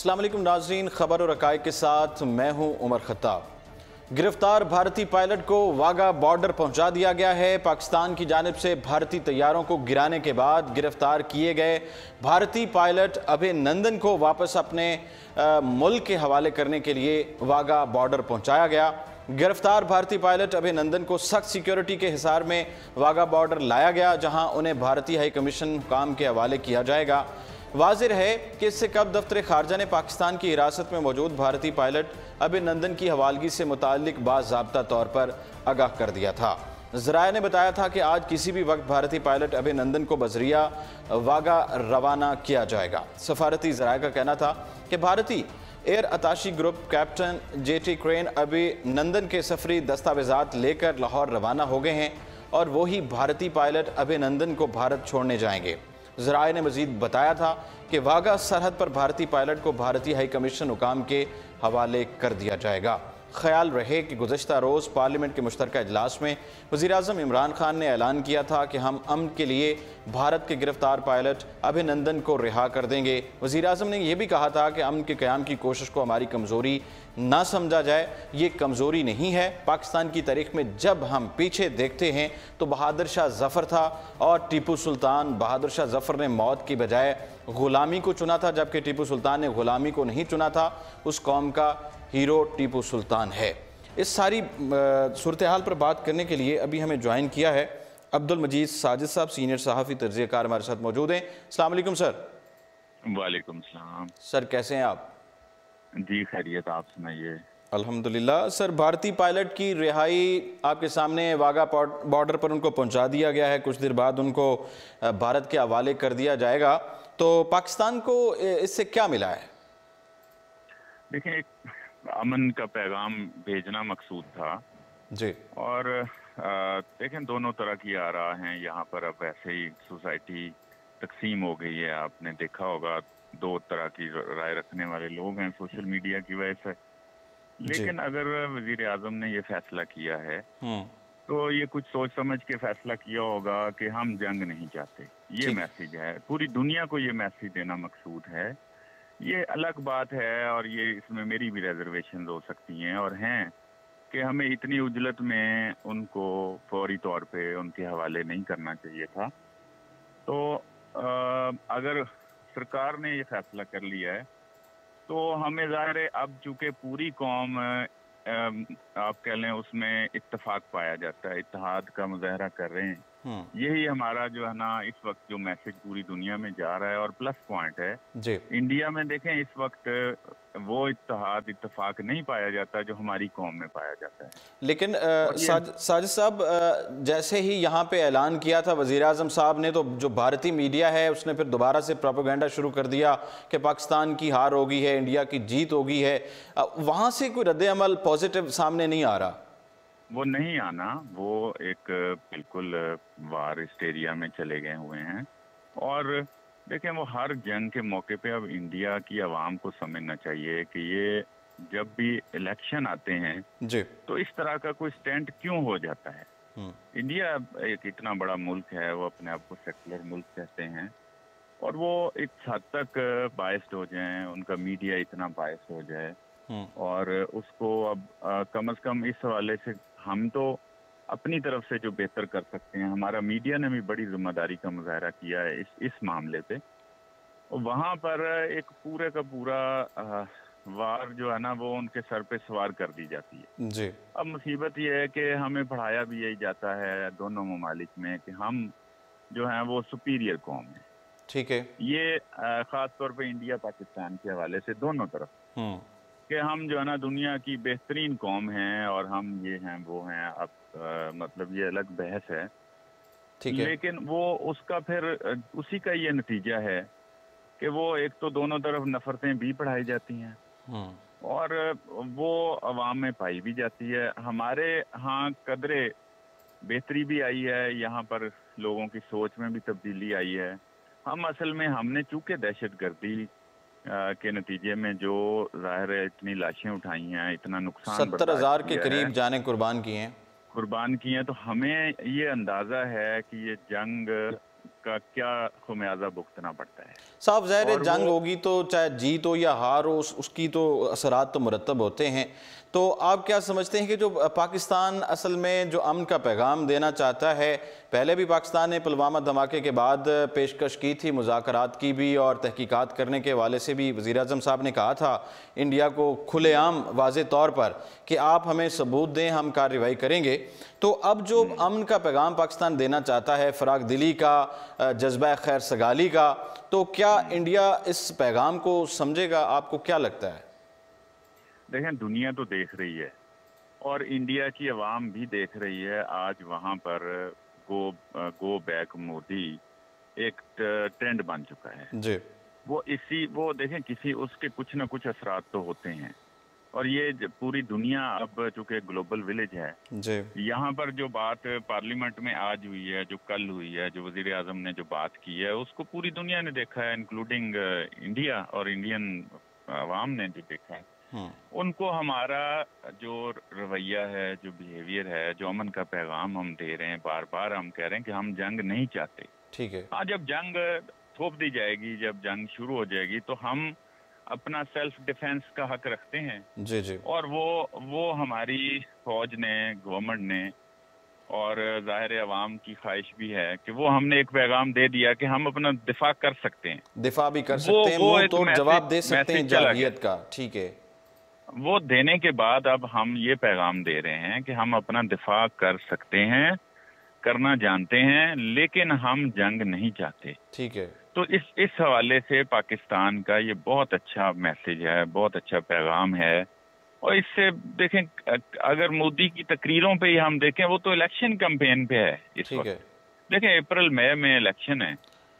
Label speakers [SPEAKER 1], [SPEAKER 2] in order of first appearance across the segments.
[SPEAKER 1] अस्सलाम वालेकुम नाज़रीन, खबर और हक़ाइक़ के साथ मैं हूं उमर खत्ताब। गिरफ्तार भारतीय पायलट को वाघा बॉर्डर पहुंचा दिया गया है। पाकिस्तान की जानिब से भारतीय तैयारों को गिराने के बाद गिरफ्तार किए गए भारतीय पायलट अभिनंदन को वापस अपने मुल्क के हवाले करने के लिए वाघा बॉर्डर पहुंचाया गया। गिरफ्तार भारतीय पायलट अभिनंदन को सख्त सिक्योरिटी के हिसार में वाघा बॉर्डर लाया गया, जहां उन्हें भारतीय हाई कमीशन हुकाम के हवाले किया जाएगा। वाज़ेह है कि इससे कब दफ्तर खारजा ने पाकिस्तान की हिरासत में मौजूद भारतीय पायलट अभिनंदन की हवालगी से मुताल्लिक बाज़ाब्ता तौर पर आगाह कर दिया था। ज़राए ने बताया था कि आज किसी भी वक्त भारतीय पायलट अभिनंदन को बजरिया वाघा रवाना किया जाएगा। सफारती ज़राए का कहना था कि भारतीय air attaché group captain jetty crane अभिनंदन के सफरी दस्तावेजात लेकर लाहौर रवाना हो गए हैं और वही भारतीय पायलट अभिनंदन को भारत छोड़ने जाएंगे। ज़राए ने मजीद बताया था कि वाघा सरहद पर भारतीय पायलट को भारतीय हाई कमीशन हुकाम के हवाले कर दिया जाएगा। ख्याल रहे कि गुज़श्ता रोज़ पार्लियामेंट के मुश्तरका इजलास में वज़ीर-ए-आज़म इमरान खान ने ऐलान किया था कि हम अमन के लिए भारत के गिरफ्तार पायलट अभिनंदन को रिहा कर देंगे। वज़ीर-ए-आज़म ने यह भी कहा था कि अमन के क़याम की कोशिश को हमारी कमज़ोरी ना समझा जाए, ये कमज़ोरी नहीं है। पाकिस्तान की तारीख़ में जब हम पीछे देखते हैं तो बहादुर शाह ज़फ़र था और टीपू सुल्तान। बहादुर शाह ज़फ़र ने मौत की बजाय ग़ुलामी को चुना था, जबकि टीपू सुल्तान ने ग़ुलामी को नहीं चुना था। उस कौम का हीरो टीपू सुल्तान है। इस सारी सूरत हाल पर बात करने के लिए अभी हमें ज्वाइन किया है अब्दुल मजीद साजिद साहब, सीनियर सहाफ़ी तज्ज़ियाकार हमारे साथ मौजूद हैं। अस्सलाम वालेकुम सर।
[SPEAKER 2] वालेकुम सलाम
[SPEAKER 1] सर, कैसे हैं आप?
[SPEAKER 2] जी खैरियत, आप सुनाइए।
[SPEAKER 1] अल्हम्दुलिल्लाह। सर, भारतीय पायलट की रिहाई आपके सामने वाघा बॉर्डर पर उनको पहुंचा दिया गया है। कुछ देर बाद उनको भारत के हवाले कर दिया जाएगा। तो पाकिस्तान को इससे क्या मिला है?
[SPEAKER 2] देखिए, अमन का पैगाम भेजना मकसूद था
[SPEAKER 1] जी।
[SPEAKER 2] और देखें दोनों तरह की आ रहा है यहाँ पर। अब वैसे ही सोसाइटी तकसीम हो गई है, आपने देखा होगा, दो तरह की राय रखने वाले लोग हैं सोशल मीडिया की वजह से। लेकिन अगर वजीर आजम ने ये फैसला किया है तो ये कुछ सोच समझ के फैसला किया होगा कि हम जंग नहीं चाहते। ये मैसेज है, पूरी दुनिया को ये मैसेज देना मकसूद है। ये अलग बात है और ये इसमें मेरी भी रिजर्वेशन हो सकती हैं और हैं कि हमें इतनी उजलत में उनको फौरी तौर पे उनके हवाले नहीं करना चाहिए था। तो अगर सरकार ने ये फैसला कर लिया है तो हमें ज़ाहिर है अब चूंकि पूरी कौम आप कह लें उसमें इत्तेफाक पाया जाता है, इत्तेहाद का मुजाहरा कर रहे हैं। यही हमारा जो है ना इस वक्त जो मैसेज पूरी दुनिया में जा रहा है और प्लस पॉइंट है जी। इंडिया में देखें इस वक्त वो इत्तेहाद इत्तेफाक नहीं पाया जाता जो हमारी कौम में पाया जाता है।
[SPEAKER 1] लेकिन साजिद साहब, जैसे ही यहाँ पे ऐलान किया था वज़ीर आज़म साहब ने, तो जो भारतीय मीडिया है उसने फिर दोबारा से प्रोपेगेंडा शुरू कर दिया कि पाकिस्तान की हार हो गई है, इंडिया की जीत हो गई है। वहाँ से कोई रद्द अमल पॉजिटिव सामने नहीं आ रहा।
[SPEAKER 2] वो नहीं आना, वो एक बिल्कुल वार हिस्टेरिया में चले गए हुए हैं। और देखें, वो हर जंग के मौके पे अब इंडिया की आवाम को समझना चाहिए कि ये जब भी इलेक्शन आते हैं जी, तो इस तरह का कोई स्टैंड क्यों हो जाता है। इंडिया एक इतना बड़ा मुल्क है, वो अपने आप को सेकुलर मुल्क कहते हैं और वो इस हद तक बायस्ड हो जाए, उनका मीडिया इतना बायस्ड हो जाए और उसको अब कम से कम इस हवाले से हम तो अपनी तरफ से जो बेहतर कर सकते हैं, हमारा मीडिया ने भी बड़ी जिम्मेदारी का मुजाहरा किया है इस मामले पे। वहाँ पर एक पूरे का पूरा वार जो है ना वो उनके सर पे सवार कर दी जाती है जी। अब मुसीबत ये है कि हमें पढ़ाया भी यही जाता है दोनों ममालिक में कि हम जो है वो सुपीरियर कौम है।
[SPEAKER 1] ठीक है, ये
[SPEAKER 2] खास तौर पे इंडिया पाकिस्तान के हवाले से दोनों तरफ कि हम जो है ना दुनिया की बेहतरीन कौम हैं और हम ये हैं वो हैं। अब मतलब ये अलग बहस है, ठीक है। लेकिन वो उसका फिर उसी का ये नतीजा है कि वो एक तो दोनों तरफ नफरतें भी पढ़ाई जाती हैं और वो अवाम में पाई भी जाती है। हमारे यहाँ कदरे बेहतरी भी आई है, यहाँ पर लोगों की सोच में भी तब्दीली आई है। हम असल में हमने चूंकि दहशतगर्दी के नतीजे में जो जाहिर है इतनी लाशें उठाई हैं, इतना नुकसान
[SPEAKER 1] 70,000 के करीब जाने कुर्बान की हैं,
[SPEAKER 2] तो हमें ये अंदाज़ा है कि ये जंग का क्या खुमियाजा भुगतना पड़ता है।
[SPEAKER 1] साफ ज़ाहिर है जंग होगी तो चाहे जीत हो या हार हो उसकी तो असरात तो मुरतब होते हैं। तो आप क्या समझते हैं कि जो पाकिस्तान असल में जो अमन का पैगाम देना चाहता है, पहले भी पाकिस्तान ने पुलवामा धमाके के बाद पेशकश की थी मुज़ाकरात की भी और तहकीकात करने के हवाले से भी वज़ीर आज़म साहब ने कहा था इंडिया को खुलेआम वाज़े तौर पर कि आप हमें सबूत दें, हम कार्रवाई करेंगे। तो अब जो अमन का पैगाम पाकिस्तान देना चाहता है, फ़राग दिली का, जज्बा खैर सगाली का, तो क्या इंडिया इस पैगाम को समझेगा? आपको क्या लगता है?
[SPEAKER 2] देखें, दुनिया तो देख रही है और इंडिया की आवाम भी देख रही है। आज वहाँ पर गो बैक मोदी एक ट्रेंड बन चुका है
[SPEAKER 1] जी।
[SPEAKER 2] वो देखें किसी उसके कुछ ना कुछ असरात तो होते हैं। और ये पूरी दुनिया अब चूंकि ग्लोबल विलेज है जी, यहाँ पर जो बात पार्लियामेंट में आज हुई है, जो कल हुई है, जो वजीर आजम ने जो बात की है, उसको पूरी दुनिया ने देखा है, इंक्लूडिंग इंडिया और इंडियन अवाम ने जो देखा है। उनको हमारा जो रवैया है, जो बिहेवियर है, जो अमन का पैगाम हम दे रहे हैं, बार बार हम कह रहे हैं कि हम जंग नहीं चाहते। ठीक है। हाँ, जब जंग थोप दी जाएगी, जब जंग शुरू हो जाएगी तो हम अपना सेल्फ डिफेंस का हक रखते हैं। जी जी। और वो हमारी फौज ने, गवर्नमेंट ने और जाहिर अवाम की ख्वाहिश भी है कि वो हमने एक पैगाम दे दिया कि हम अपना दिफा कर सकते हैं, दिफा भी कर सकते हैं, मुंह तोड़ जवाब दे सकते हैं जाहिलियत का। ठीक है। वो देने के बाद अब हम ये पैगाम दे रहे हैं कि हम अपना दिफा कर सकते हैं, करना जानते हैं, लेकिन हम जंग नहीं चाहते। ठीक है। तो इस हवाले से पाकिस्तान का ये बहुत अच्छा मैसेज है, बहुत अच्छा पैगाम है। और इससे देखें, अगर मोदी की तकरीरों पे ही हम देखें, वो तो इलेक्शन कैंपेन पे है इस वक्त। देखें, अप्रैल मई में इलेक्शन है,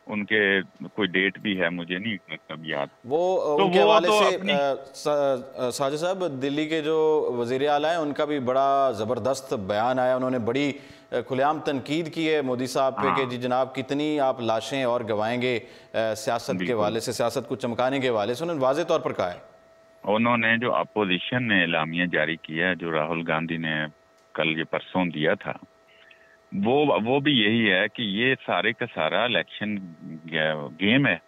[SPEAKER 2] उनके कोई डेट भी है, मुझे नहीं मतलब याद। वो तो उनके हवाले तो से साजिद साहब, दिल्ली के जो वजीर आला हैं उनका भी बड़ा ज़बरदस्त बयान आया। उन्होंने बड़ी खुलेआम तनकीद की है मोदी साहब पे कि जी जनाब कितनी आप लाशें और गवाएंगे सियासत के हवाले से, सियासत को चमकाने के हवाले से। उन्होंने वाज़े तौर पर कहा है। उन्होंने जो अपोजिशन ने एलामिया जारी किया है, जो राहुल गांधी ने कल ये परसों दिया था, वो भी यही है कि ये सारे का सारा इलेक्शन गेम है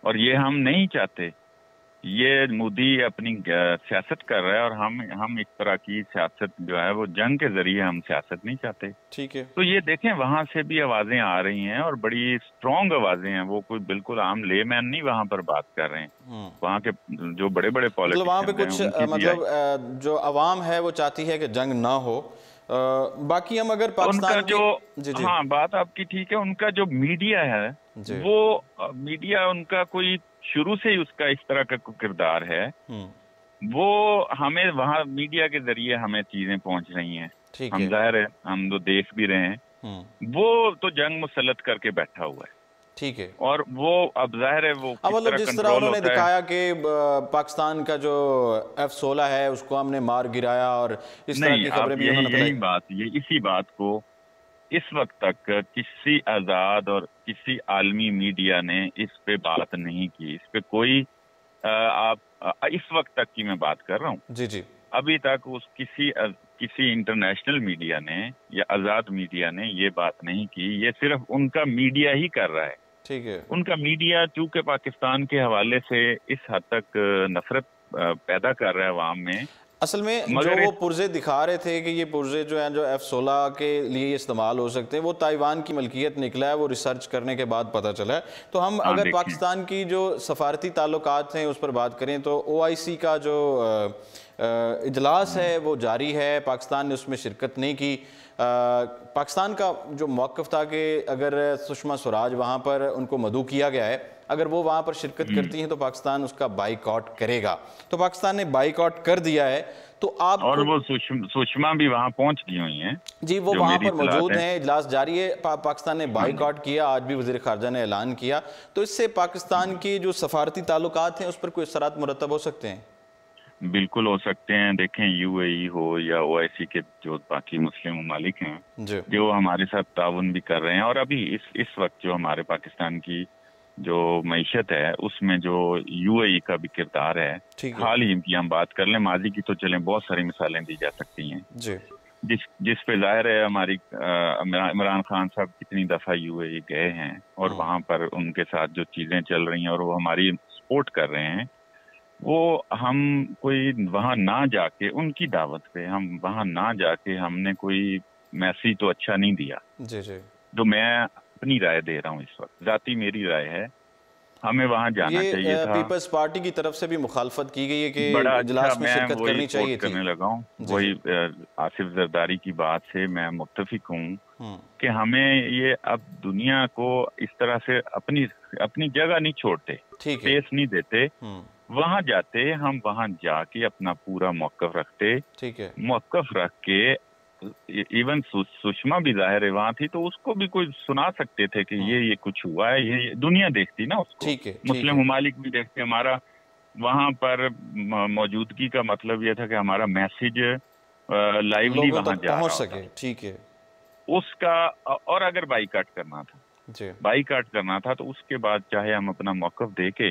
[SPEAKER 2] और ये हम नहीं चाहते। ये मोदी अपनी सियासत कर रहा है और हम इस तरह की सियासत जो है वो जंग के जरिए हम सियासत नहीं चाहते। ठीक है। तो ये देखें, वहां से भी आवाजें आ रही हैं और बड़ी स्ट्रॉन्ग आवाजें हैं। वो कोई बिल्कुल आम लेमैन नहीं वहां पर बात कर रहे हैं। वहाँ के जो बड़े बड़े पॉलिटिशियन वहाँ पे कुछ मतलब जो अवाम है वो चाहती है कि जंग ना हो। बाकी हम अगर पाकिस्तान जो जी, हाँ, बात आपकी ठीक है। उनका जो मीडिया है वो मीडिया उनका कोई शुरू से ही उसका इस तरह का किरदार है। वो हमें वहाँ मीडिया के जरिए हमें चीजें पहुंच रही हैं। हम जाहिर है हम तो देख भी रहे हैं। वो तो जंग मुसल्लत करके बैठा हुआ है। ठीक है। और वो अब जाहिर है वो मतलब जिस तरह उन्होंने दिखाया कि पाकिस्तान का जो F-16 है उसको हमने मार गिराया और इस तरह की खबरें भी उन्होंने बताई। इसी बात को इस वक्त तक किसी आजाद और किसी आलमी मीडिया ने इस पे बात नहीं की। इस पे कोई आप इस वक्त तक की मैं बात कर रहा हूँ, जी जी, अभी तक किसी इंटरनेशनल मीडिया ने या आजाद मीडिया ने ये बात नहीं की। ये सिर्फ उनका मीडिया ही कर रहा है। ठीक है। उनका मीडिया चूंकि पाकिस्तान के हवाले से इस हद तक नफरत पैदा कर रहा है अवाम में। असल में जो वो पुर्जे दिखा रहे थे कि ये पुर्जे जो हैं जो F-16 के लिए इस्तेमाल हो सकते हैं, वो ताइवान की मलकियत निकला है। वो रिसर्च करने के बाद पता चला है। तो हम अगर पाकिस्तान की जो सफारती ताल्लुकात हैं उस पर बात करें तो OIC का जो इजलास है वो जारी है। पाकिस्तान ने उसमें शिरकत नहीं की। पाकिस्तान का जो मौक़िफ़ था कि अगर सुषमा स्वराज वहाँ पर उनको मदऊ किया गया है, अगर वो वहाँ पर शिरकत करती हैं तो पाकिस्तान उसका बाइकआउट करेगा। तो पाकिस्तान ने बाइकआउट कर दिया है। तो आप और वो सुषमा भी वहाँ पहुँच गई हुई हैं जी, वो वहाँ पर मौजूद हैं। इजलास जारी है। पाकिस्तान ने बाइकआउट किया, आज भी वज़ीर ख़ारजा ने ऐलान किया। तो इससे पाकिस्तान की जो सफारती ताल्लुकात हैं उस पर कोई असरात मुरतब हो सकते हैं? बिल्कुल हो सकते हैं। देखें, UAE हो या OIC के जो बाकी मुस्लिम ममालिक हैं जो हमारे साथ ताउन भी कर रहे हैं। और अभी इस वक्त जो हमारे पाकिस्तान की जो मईशत है उसमें जो UAE का भी किरदार है। हाल ही की हम बात कर लें, माजी की तो चलें बहुत सारी मिसालें दी जा सकती हैं जी। जिस पे जाहिर है हमारी इमरान खान साहब कितनी दफा यूएई गए हैं और वहां पर उनके साथ जो चीजें चल रही हैं और वो हमारी सपोर्ट कर रहे हैं, वो हम कोई वहां ना जाके उनकी दावत पे हम वहां ना जाके हमने कोई मैसेज तो अच्छा नहीं दिया।
[SPEAKER 1] जी जी।
[SPEAKER 2] जो मैं अपनी राय दे रहा हूँ इस वक्त, जाती मेरी राय है, हमें वहां जाना चाहिए था।
[SPEAKER 1] पीपल्स पार्टी की तरफ से भी मुखालफत की गई है कि
[SPEAKER 2] बड़ा
[SPEAKER 1] इजलास
[SPEAKER 2] अच्छा,
[SPEAKER 1] में शिरकत करनी चाहिए थी।
[SPEAKER 2] करने लगा हूँ वही आसिफ जरदारी की बात से मैं मुत्तफिक हूँ कि हमें ये अब दुनिया को इस तरह से अपनी जगह नहीं छोड़ते, स्पेस नहीं देते, वहां जाते, हम वहां जाके अपना पूरा मौकफ रखते।
[SPEAKER 1] ठीक है,
[SPEAKER 2] मौकफ रख के इवन सुषमा भी जाहिर है वहां थी, तो उसको भी कोई सुना सकते थे कि ये कुछ हुआ है, ये दुनिया देखती ना उसको।
[SPEAKER 1] ठीक है,
[SPEAKER 2] मुस्लिम ममालिक भी देखते। हमारा वहां पर मौजूदगी का मतलब यह था कि हमारा मैसेज लाइवली वहां पहुंच सके।
[SPEAKER 1] ठीक है,
[SPEAKER 2] उसका और अगर बाईकाट करना था, बाईकाट करना था, तो उसके बाद चाहे हम अपना मौकफ दे के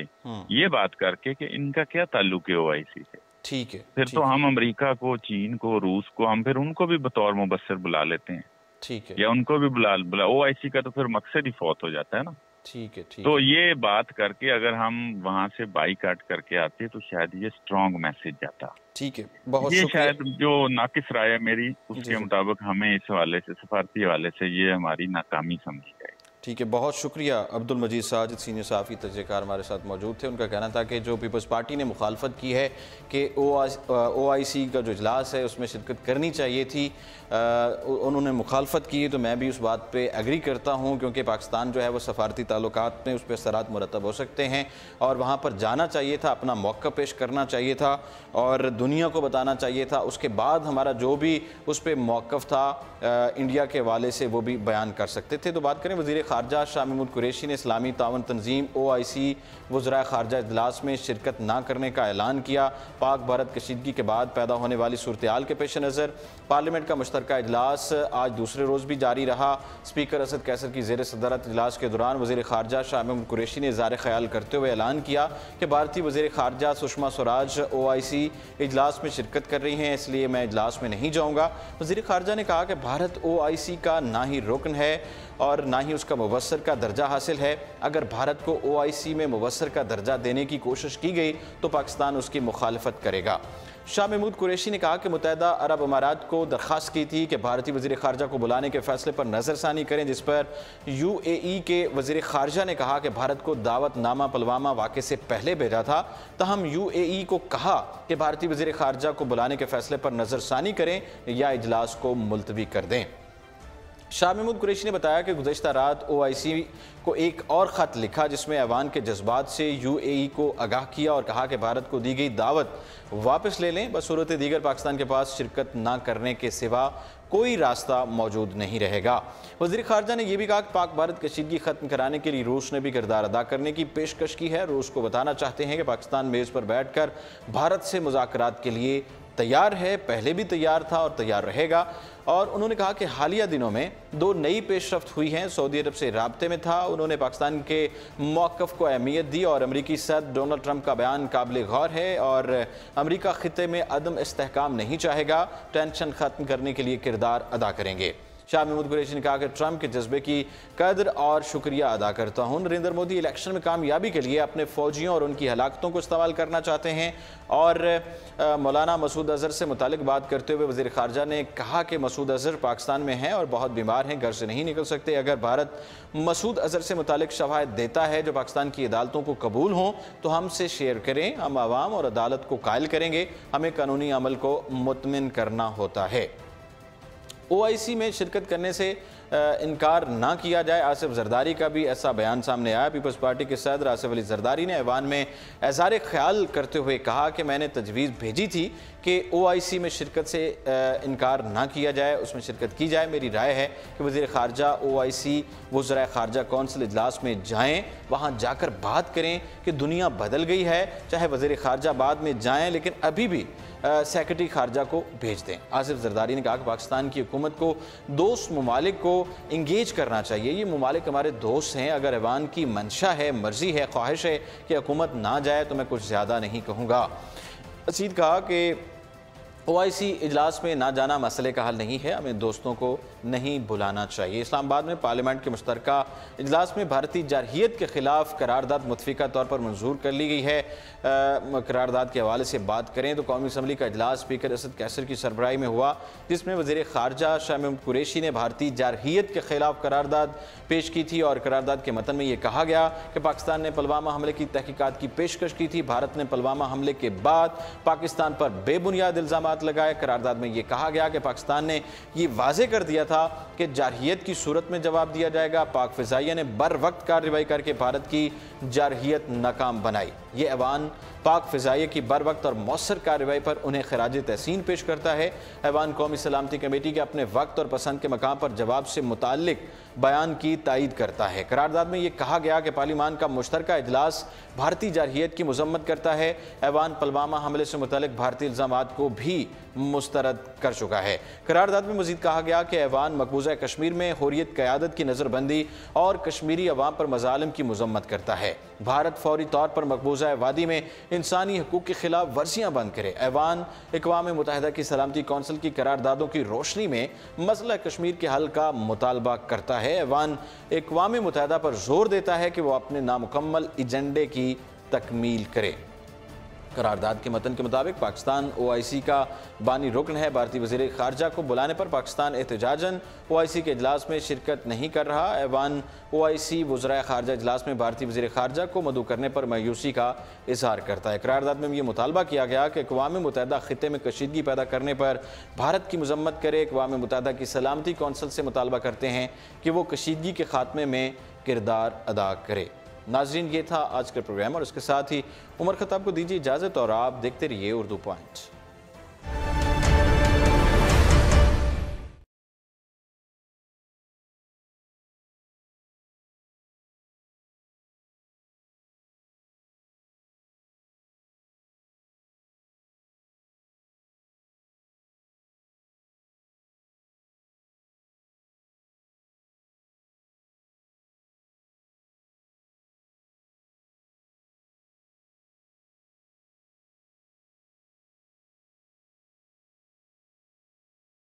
[SPEAKER 2] ये बात करके कि इनका क्या ताल्लुक है ओआईसी से,
[SPEAKER 1] ठीक है,
[SPEAKER 2] फिर तो हम अमेरिका को, चीन को, रूस को, हम फिर उनको भी बतौर मुबस्सिर बुला लेते हैं।
[SPEAKER 1] ठीक है,
[SPEAKER 2] या उनको भी बुला ओआईसी का तो फिर मकसद ही फौत हो जाता है ना।
[SPEAKER 1] ठीक है, ठीक
[SPEAKER 2] तो ये बात करके अगर हम वहां से बाईकाट करके आते तो शायद ये स्ट्रॉन्ग मैसेज जाता।
[SPEAKER 1] ठीक है, बहुत
[SPEAKER 2] ये शायद जो नाकिस राय है मेरी, उसके मुताबिक हमें इस हवाले से, सफारती हवाले से, ये हमारी नाकामी समझी जाए।
[SPEAKER 1] ठीक है, बहुत शुक्रिया। अब्दुल मजीद साजिद सीनियर साफ़ी तजज़ियेकार हमारे साथ मौजूद थे। उनका कहना था कि जो पीपल्स पार्टी ने मुखालफत की है कि ओआईसी का जो इजलास है उसमें शिरकत करनी चाहिए थी, उन्होंने मुखालफत की है, तो मैं भी उस बात पे एग्री करता हूँ, क्योंकि पाकिस्तान जो है वो सफारती ताल्लुकात में उस पर असरात मुरतब हो सकते हैं और वहाँ पर जाना चाहिए था, अपना मौक़ा पेश करना चाहिए था और दुनिया को बताना चाहिए था। उसके बाद हमारा जो भी उस पर मौक़िफ़ था इंडिया के हवाले से वो भी बयान कर सकते थे। तो बात करें वज़ीर ख़ारजा शाह महमूद कुरैशी ने इस्लामी तावन तंजीम ओआईसी वज़राए ख़ारजा इजलास में शिरकत ना करने का ऐलान किया। पाक भारत कशीदगी के बाद पैदा होने वाली सूरत हाल के पेश नज़र पार्लियामेंट का मुश्तरका इजलास आज दूसरे रोज़ भी जारी रहा। स्पीकर असद कैसर की ज़ेर सदरत इजलास के दौरान वज़ीर ख़ारजा शाह महमूद कुरैशी ने इज़हार ख़याल करते हुए ऐलान किया कि भारतीय वज़ीर ख़ारजा सुषमा स्वराज ओआईसी इजलास में शिरकत कर रही हैं, इसलिए मैं इजलास में नहीं जाऊँगा। वज़ीर ख़ारजा ने कहा कि भारत ओआईसी का ना ही रुकन है और ना ही उसका मुबस्सर का दर्जा हासिल है। अगर भारत को ओआईसी में मुबस्सर का दर्जा देने की कोशिश की गई तो पाकिस्तान उसकी मुखालफत करेगा। शाह महमूद कुरैशी ने कहा कि मुत्तहिदा अरब अमारात को दरख्वास्त की थी कि भारतीय वज़ीर ख़ारजा को बुलाने के फैसले पर नज़रसानी करें, जिस पर यूएई के वज़ीर ख़ारजा ने कहा कि भारत को दावतनामा पुलवामा वाक़े से पहले भेजा था। तहम यूएई को कहा कि भारतीय वज़ीर ख़ारजा को बुलाने के फैसले पर नज़रसानी करें या इजलास को मुलतवी कर दें। शाह महमूद कुरैशी ने बताया कि गुज़श्ता रात ओआईसी को एक और ख़त लिखा जिसमें ऐवान के जज्बात से यूएई को आगाह किया और कहा कि भारत को दी गई दावत वापस ले लें, बसूरत दीगर पाकिस्तान के पास शिरकत ना करने के सिवा कोई रास्ता मौजूद नहीं रहेगा। वज़ीर ख़ारजा ने यह भी कहा कि पाक भारत कशीदगी ख़त्म कराने के लिए रूस ने भी किरदार अदा करने की पेशकश की है। रूस को बताना चाहते हैं कि पाकिस्तान मेज़ पर बैठ कर भारत से मुज़ाकरात के लिए तैयार है, पहले भी तैयार था और तैयार रहेगा। और उन्होंने कहा कि हालिया दिनों में दो नई पेशरफ्त हुई हैं। सऊदी अरब से राब्ते में था, उन्होंने पाकिस्तान के मौक़िफ़ को अहमियत दी और अमरीकी सदर डोनाल्ड ट्रंप का बयान काबिल गौर है और अमरीका ख़ित्ते में अदम इस्तेहकाम नहीं चाहेगा, टेंशन ख़त्म करने के लिए किरदार अदा करेंगे। शाह महमूद कुरैशी ने कहा कि ट्रंप के जज्बे की कदर और शुक्रिया अदा करता हूँ। नरेंद्र मोदी इलेक्शन में कामयाबी के लिए अपने फ़ौजियों और उनकी हलाकतों को इस्तेमाल करना चाहते हैं। और मौलाना मसूद अज़हर से मुतालिक बात करते हुए वज़ीर ख़ारजा ने कहा कि मसूद अज़हर पाकिस्तान में हैं और बहुत बीमार हैं, घर से नहीं निकल सकते। अगर भारत मसूद अज़हर से मुतालिक शवाहिद देता है जो पाकिस्तान की अदालतों को कबूल हों तो हमसे शेयर करें, हम आवाम और अदालत को कायल करेंगे। हमें कानूनी अमल को मुतमिन करना होता है। ओआईसी में शिरकत करने से इनकार ना किया जाए। आसिफ जरदारी का भी ऐसा बयान सामने आया। पीपल्स पार्टी के सदर आसिफ अली जरदारी ने ऐवान में इज़हार ख्याल करते हुए कहा कि मैंने तजवीज़ भेजी थी कि ओआईसी में शिरकत से इनकार ना किया जाए, उसमें शिरकत की जाए। मेरी राय है कि वज़ीर ख़ारजा ओआईसी वज़राए ख़ारजा कौंसिल इजलास में जाएँ, वहाँ जाकर बात करें कि दुनिया बदल गई है। चाहे वज़ीर ख़ारजा बाद में जाएँ लेकिन अभी भी सेक्रेटरी ख़ारजा को भेज दें। आसिफ जरदारी ने कहा कि पाकिस्तान की हुकूमत को दोस्त ममालिक को इंगेज करना चाहिए। ये ममालिक हमारे दोस्त हैं। अगर ऐवान की मंशा है, मर्ज़ी है, ख्वाहिश है कि हुकूमत ना जाए तो मैं कुछ ज़्यादा नहीं कहूँगा। मज़ीद कहा कि OIC इजलास में ना जाना मसले का हल नहीं है, हमें दोस्तों को नहीं भुलाना चाहिए। इस्लामाबाद में पार्लियामेंट के मुश्तरका इजलास में भारतीय जारहियत के खिलाफ करारदाद मुतफिका तौर पर मंजूर कर ली गई है। करारदाद के हवाले से बात करें तो कौमी असम्बली का इजलास स्पीकर असद कैसर की सरबराही में हुआ, जिसमें वज़ीर ख़ारजा शाह महमूद कुरैशी ने भारतीय जारहियत के खिलाफ करारदाद पेश की थी। और करारदाद के मतन में यह कहा गया कि पाकिस्तान ने पुलवामा हमले की तहकीकात की पेशकश की थी। भारत ने पुलवामा हमले के बाद पाकिस्तान पर बेबुनियाद इल्ज़ाम लगाए। करारदाद में यह कहा गया कि पाकिस्तान ने यह वाज़े कर दिया था कि जारहियत की सूरत में जवाब दिया जाएगा। पाक फ़िज़ाइया ने बर वक्त कार्रवाई करके भारत की जारहियत नाकाम बनाई। ये ऐवान पाक फ़िज़ाइया की बर वक्त और मौसर कार्रवाई पर उन्हें खराज तहसीन पेश करता है। ऐवान कौमी सलामती कमेटी के अपने वक्त और पसंद के मकाम पर जवाब से मुताल्लिक बयान की तायीद करता है। करारदाद में यह कहा गया कि पार्लियामान का मुश्तरका इजलास भारतीय जारहियत की मजम्मत करता है। ऐवान पुलवामा हमले से मुताल्लिक भारतीय इल्ज़ामात को भी मुस्तरद कर चुका है। करारदाद में मजीद कहा गया कि ऐवान मकबूजा कश्मीर में हुर्रियत क़यादत की नज़रबंदी और कश्मीरी अवाम पर मज़ालिम की मजम्मत करता है। भारत फौरी तौर पर मकबूजा वादी में इंसानी हकूक़ के खिलाफ वर्जियाँ बंद करे। ऐवान अक़वाम मुत्तहिदा की सलामती कौंसिल की करारदादों की रोशनी में मसला कश्मीर के हल का मुतालबा करता है। ऐवान अक़वाम मुत्तहिदा पर जोर देता है कि वह अपने नामुकम्मल एजेंडे की तकमील करे। करारदाद के मतन के मुताबिक पाकिस्तान OIC का बानी रुकन है। भारतीय वज़ीर ख़ारजा को बुलाने पर पाकिस्तान एहतजाजन OIC के इजलास में शिरकत नहीं कर रहा। ऐवान OIC वज़राए ख़ारजा इजलास में भारतीय वज़ीर ख़ारजा को मदऊ करने पर मायूसी का इजहार करता है। करारदाद में यह मुतालबा किया गया कि अक़वाम मुत्तहिदा ख़ित्ते में कशीदगी पैदा करने पर भारत की मजम्मत करे। अक़वाम मुत्तहिदा की सलामती कौंसिल से मुतालबा करते हैं कि वो कशीदगी के ख़ात्मे में किरदार अदा करे। नाज़रीन, ये था आज का प्रोग्राम और इसके साथ ही उमर खत्ताब को दीजिए इजाज़त और आप देखते रहिए उर्दू पॉइंट।